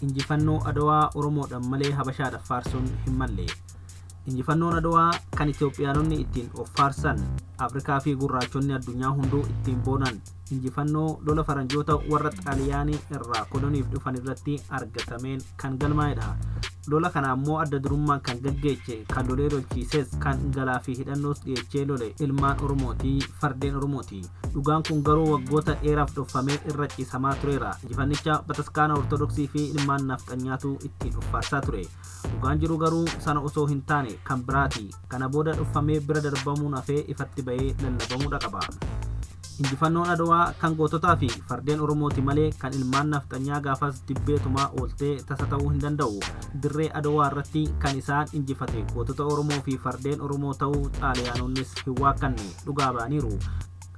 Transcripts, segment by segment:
injifannoo Adawaa Oromoodhaan malee Habashaadhaaf faarsuun hin malle. Injifannoon Adawaa kan Itoophiyaanonni ittiin of faarsan, Afrikaa fi gurraachonni addunyaa hunduu ittiin boonan, injifannoo lola faranjoota warra Xaaliyaanii irraa koloniif dhufan irratti argatameen kan galmaa'edha. Lola kana ammoo adda durummaan kan gaggeesse, kan lolee lolchiises, kan galaa fi hidhannoos dhiyeechee lole ilmaan Oromooti, fardeen Oromooti. Dhugaan kun garuu waggoota dheeraaf dhofamee irra ciisamaa tureera. Injifannicha Bataskaana Ortodoksii fi ilmaan nafxanyaatu ittiin of faarsaa ture. Dhugaan jiru garuu sana osoo hin taane kan biraati. Kana booda dhufamee bira darbamuun hafee ifatti bahee lallabamuudha qaba. Injifannoon Adawaa kan goototaa fi fardeen Oromooti malee kan ilmaan nafxanyaa gaafas dibbeetumaa ooltee tasa ta'uu hin danda'u. Dirree Adawaa irratti kan isaan injifate gootota Oromoo fi fardeen Oromoo ta'uu Xaaliyaanonnis hin waakkanne dhugaa baaniiru.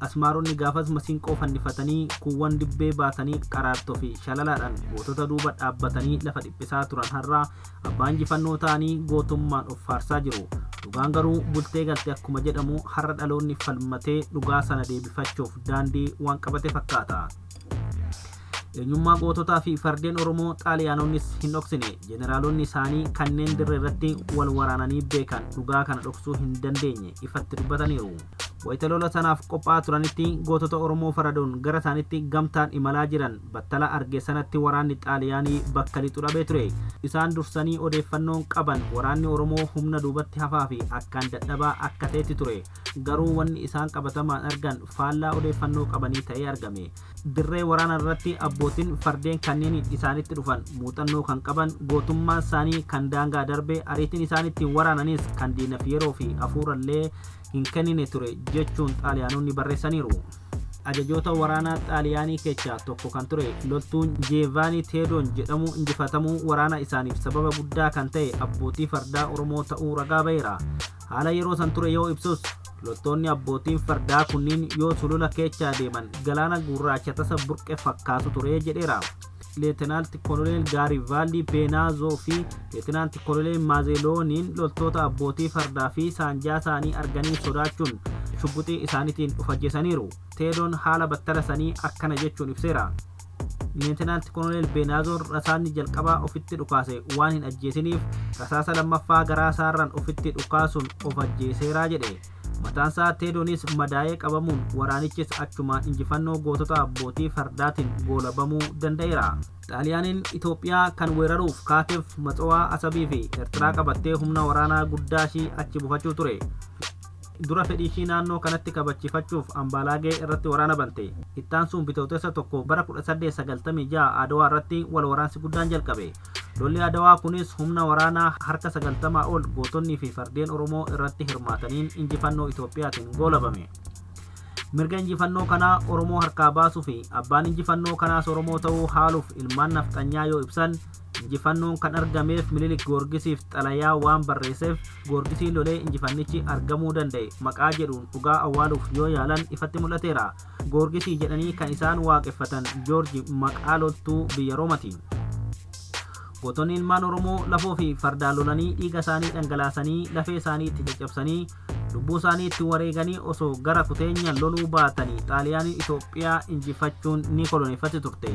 Asmaaronni gaafas masiinqoo fannifatanii kuuwwan dibbee baatanii qaraartoo fi shalalaadhaan gootota duuba dhaabbatanii lafa dhiphisaa turan har'aa abbaa injifannoo ta'anii gootummaan of faarsaa jiru. Dhugaan garuu bultee galte akkuma jedhamu har'a dhaloonni falmatee dhugaa sana deebifachuuf daandii waan qabate fakkaata. Eenyummaa goototaa fi fardeen Oromoo Xaaliyaanonnis hin dhoksine. Jeneraalonni isaanii kanneen dirree irratti wal waraananii beekan dhugaa kana dhoksuu hin dandeenye ifatti dubbataniiru. Wayita lola sanaaf qophaa turanitti gootota Oromoo faradoon gara isaanitti gamtaan imalaa jiran battala arge sanatti waraanni Xaaliyaanii bakka lixu dhabee ture. Isaan dursanii odeeffannoon qaban waraanni Oromoo humna duubatti hafaa fi akkaan dadhabaa akka ta'etti ture. Garuu wanni isaan qabatamaan argan faallaa odeeffannoo qabanii ta'ee argame. Dirree waraana irratti abbootiin fardeen kanneen isaanitti dhufan muuxannoo kan qaban, gootummaan isaanii kan daangaa darbe, ariitiin isaan ittiin waraananis kan diinaf yeroo fi hafuurallee hin kennine ture jechuun Xaaliyaanonni barreessaniiru. Ajajoota waraanaa Xaaliyaanii keessaa tokko kan ture loltuun Jeevaanii Teedoon jedhamu injifatamuu waraana isaaniif sababa guddaa kan ta'e abbootii fardaa Oromoo ta'uu ragaa ba'eera. Haala yeroo san ture yoo ibsus loltoonni abbootiin fardaa kunniin yoo sulula keessaa deeman galaana gurraacha tasa burqe fakkaatu ture jedheera. Leetinaanti Koloneel Gaarivaldi Peenaazoo fi Leetinaanti Koloneel Maazelooniin loltoota abbootii fardaa fi saanjaa isaanii arganii sodaachuun shubbuxii isaaniitiin of ajjeesaniiru. Teedoon haala battala sanii akkana jechuun ibseera. Leetinaanti Koloneel Peenaazoon rasaasni jalqabaa ofitti dhukaase waan hin ajjeesiniif rasaasa lammaffaa garaa isaarraan ofitti dhukaasuun of ajjeeseeraa jedhe. Mataansaa Teedoonis madaa'ee qabamuun waraanichis achumaan injifannoo gootota abbootii fardaatiin goolabamuu danda'eera. Xaaliyaaniin Itoophiyaa kan weeraruuf kaateef Matsowaa, Asabii fi Eertiraa qabattee humna waraanaa guddaa ishii achi buufachuu ture. Dura fedhii ishii naannoo kanatti kabachiifachuuf Ambaalaagee irratti waraana bante. Ittaansuun Bitootessa tokko bara 1896 Adawaa irratti wal waraansi guddaan jalqabe. Lolli Adawaa kunis humna waraanaa harka 90 ol gootonnii fi fardeen Oromoo irratti hirmaataniin injifannoo Itoophiyaatiin goolabame. Mirga injifannoo kanaa Oromoo harkaa baasuu fi abbaan injifannoo kanaas Oromoo ta'uu haaluuf ilmaan nafxanyaa yoo ibsan, injifannoon kan argameef Minilik Goorgisiif xalayaa waan barreesseef Goorgisiin lolee injifannichi argamuu danda'e maqaa jedhuun dhugaa awwaaluuf yoo yaalan ifatti mul'ateera. Goorgisii jedhanii kan isaan waaqeffatan Joorji maqaa loltuu biyya Roomati. Gootonni ilmaan Oromoo lafoo fi fardaan lolanii dhiiga isaanii dhangalaasanii lafee isaanii itti caccabsanii lubbuu isaanii itti wareeganii osoo gara kuteenyaan loluu baatanii Xaaliyaanii Itoophiyaa injifachuun ni koloneeffatti turte.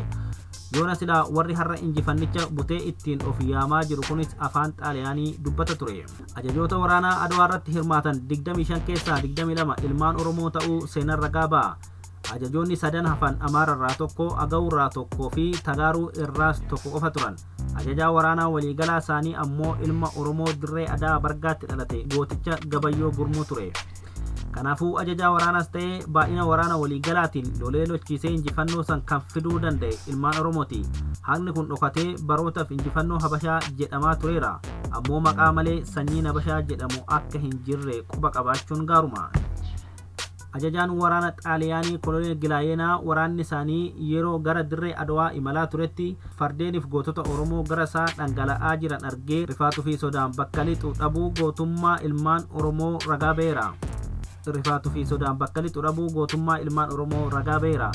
Yoona silaa warri har'a injifannicha butee ittiin of yaamaa jiru kunis afaan Xaaliyaanii dubbata ture. Ajajoota waraanaa Adawaa irratti hirmaatan 25 keessaa 22 ilmaan Oromoo ta'uu seenaan ragaa ba'a. Ajajoonni sadan hafan Amaara irraa tokko, Agawuu irraa tokkoo fi Tagaaruu irraas tokko qofa turan. Ajajaa waraanaa waliigalaa isaanii ammoo ilma Oromoo dirree Adaa Bargaatti dhalate gooticha Gabayyoo Gurmuu ture. Kanaafuu ajajaa waraanaas ta'ee baay'ina waraana waliigalaatiin lolee lolchiisee injifannoo san kan fiduu danda'e ilmaan Oromooti. Haqni kun dhokatee barootaaf injifannoo Habashaa jedhamaa tureera. Ammoo maqaa malee sanyiin Habashaa jedhamu akka hin jirre quba qabaachuun gaaruma. Ajajaan waraana Xaaliyaanii Koloneel Gilaayeenaa waraanni isaanii yeroo gara dirree Adawaa imalaa turetti fardeeniif gootota Oromoo gara isaa dhangala'aa jiran argee rifaatuu fi sodaan bakka lixu dhabuu gootummaa ilmaan Oromoo ragaa ba'eera. Rifaatuu fi sodaan bakka lixu dhabuu gootummaa ilmaan Oromoo ragaa ba'eera.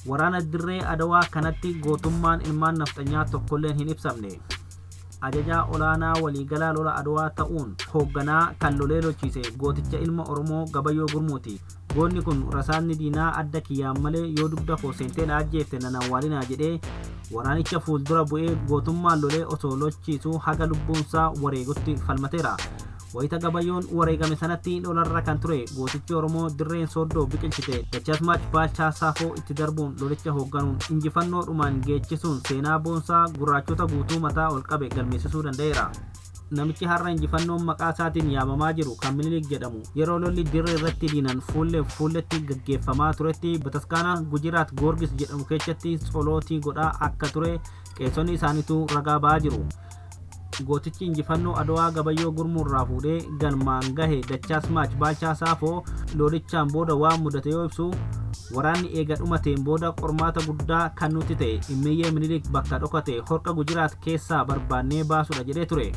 Waraana dirree Adawaa kanatti gootummaan ilmaan nafxanyaa tokkolleen hin ibsamne. Ajajaa olaanaa waliigalaa lola Adawaa ta'uun hoogganaa kan lolee lolchiise gooticha ilma Oromoo Gabayyoo Gurmuuti. goonni kun rasaasni diinaa adda kiyyaan malee yoo dugda koo seentee na ajjeefte nan awwaalinaa jedhee waraanicha fuuldura bu'ee gootummaan lolee osoo lochiisuu haga lubbuunsaa wareegutti falmateera. wayita gabayyoon wareegame sanatti lolarra kan ture gootichi Oromoo dirreen Sooddoo biqilchite Dachasmaach Baalchaa Saafoo itti darbuun lolicha hoogganuun injifannoodhumaan geechisuun seenaa boonsaa gurraachota guutuu mataa ol qabe galmeessisuu danda'eera. Namichi har'a injifannoon maqaa isaatiin yaamamaa jiru kan Minilik jedhamu yeroo lolli dirree irratti diinan fuulletti gaggeeffamaa turetti Bataskaana Gujiraat Goorgis jedhamu keessatti tsolootii godhaa akka ture qeessonni isaaniitu ragaa ba'aa jiru. Gootichi injifannoo Adwaa gabayyoo gurmuurraa fuudhee galmaan gahe Dachasmaach Baalchaa Saafoo lolichaan booda waan mudate yoo ibsu waraanni eega dhumateen booda qormaata guddaa kan nuti ta'e immiyyee Minilik bakka dhokate horqa Gujiraat keessaa barbaannee baasudha jedhee ture.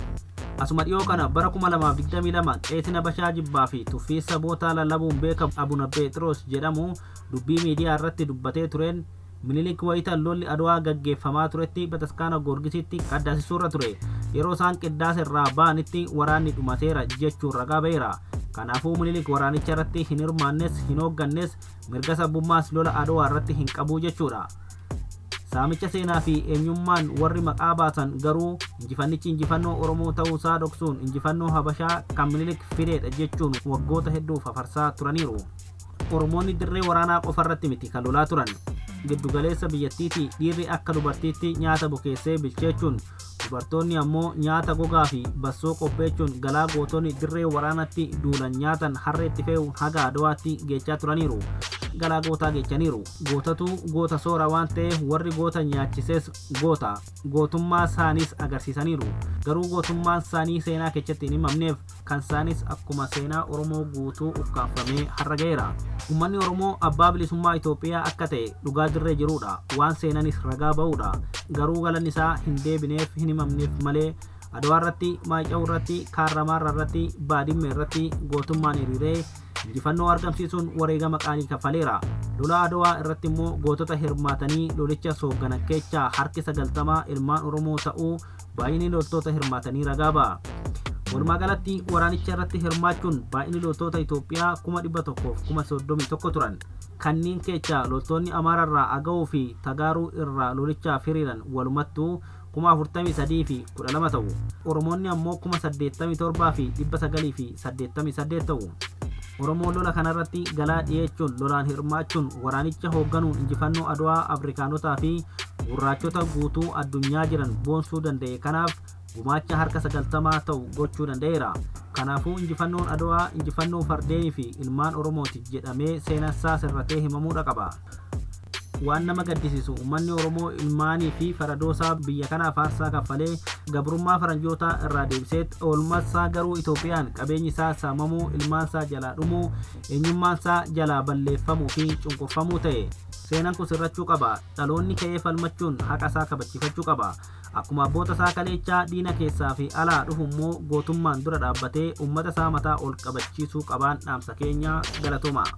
Asuma dhiyoo kana bara 2022 qeesina Bashaa Jibbaa fi tuffii saboota lallabuun beekamu Abuna Pheexiroos jedhamu dubbii miidiyaa irratti dubbatee tureen Minilik wayita lolli Adwaa gaggeeffamaa turetti Bataskaana Goorgisitti qaddaasisuurra ture. Yeroo isaan qiddaasa irraa ba'anitti waraanni dhumateera jechuun ragaa ba'eera. Kanaafuu Minilik waraanicha irratti hin hirmaannes hin hooggannes mirga sabbummaas lola Adwaa irratti hin qabu jechuudha. Saamicha seenaa fi eenyummaan warri maqaa baasan garuu injifannichi injifannoo Oromoo ta'uusaa dhoksuun injifannoo Habashaa kan Minilik fideedha jechuun waggoota hedduuf afarsaa turaniiru. Oromoonni dirree waraanaa qofarratti miti kan lolaa turan. Giddugaleessa biyyattiitti dhiirri akka dubartiitti nyaata bukeessee bilcheechuun dubartoonni ammoo nyaata gogaa fi bassoo qopheechuun galaa gootonni dirree waraanatti duulan nyaatan harreetti fe'uun haga Adwaatti geechaa turaniiru. Galaa gootaa geechaniiru. Gootatu goota soora waan ta'eef warri goota nyaachises goota. Gootummaa isaaniis agarsiisaniiru. Garuu gootummaan isaanii seenaa keessatti hin himamneef kan isaanis akkuma seenaa Oromoo guutuu ukkaanfamee har'a ga'eera. Uummanni Oromoo abbaa bilisummaa Itoophiyaa akka ta'e dhugaa dirree jirudha. Waan seenanis ragaa ba'udha. Garuu galanni isaa hin deebineef hin himamneef malee Adwaa irratti, Maayica'uu irratti, Kaarramaarra irratti, Baadimmee irratti gootummaan hiriiree injifannoo argamsiisuun wareegama qaalii kaffaleera. Lola Adwaa irratti immoo gootota hirmaatanii lolicha soogganan keessaa harki 90 ilmaan Oromoo ta'uu baay'inni loltoota hirmaatanii ragaa ba'a. Walumaa galatti waraanicha irratti hirmaachuun baay'inni loltoota Itoophiyaa 131,031 turan. Kanneen keessaa loltoonni Amaararraa Aga'uu fi Tagaaruu irraa lolichaaf hiriiran walumattuu 43,000 fi 12 ta'u. Oromoonni ammoo 87,000 fi 988 ta'u. Oromoon lola kanarratti galaa dhiyeechuun lolaan hirmaachuun waraanicha hoogganuun injifannoo Adwaa Afrikaanotaa fi gurraachota guutuu addunyaa jiran boonsuu danda'e kanaaf gumaacha harka 90 ta'u gochuu danda'eera. Kanaafuu injifannoon Adwaa injifannoo fardeenii fi ilmaan Oromooti jedhamee seenaasaa sirratee himamuudha qaba. Waan nama gaddisiisu uummanni Oromoo ilmaanii fi faradoosaa biyya kanaaf aarsaa kaffalee gabrummaa faranjootaa irraa deebiseet oolmasaa garuu Itoophiyaan qabeenyi isaa saamamuu, ilmaan isaa jalaa dhumuu, eenyummaan isaa jalaa balleeffamuu fi cunqurfamuu ta'e. Seenaan kun sirrachuu qaba. Dhaloonni ka'ee falmachuun haqa isaa kabachiifachuu qaba. Akkuma abboota isaa kaleechaa diina keessaa fi alaa dhufu immoo gootummaan dura dhaabbatee uummata isaa mataa ol qabachiisuu qabaan dhaamsa keenya galatoomaa.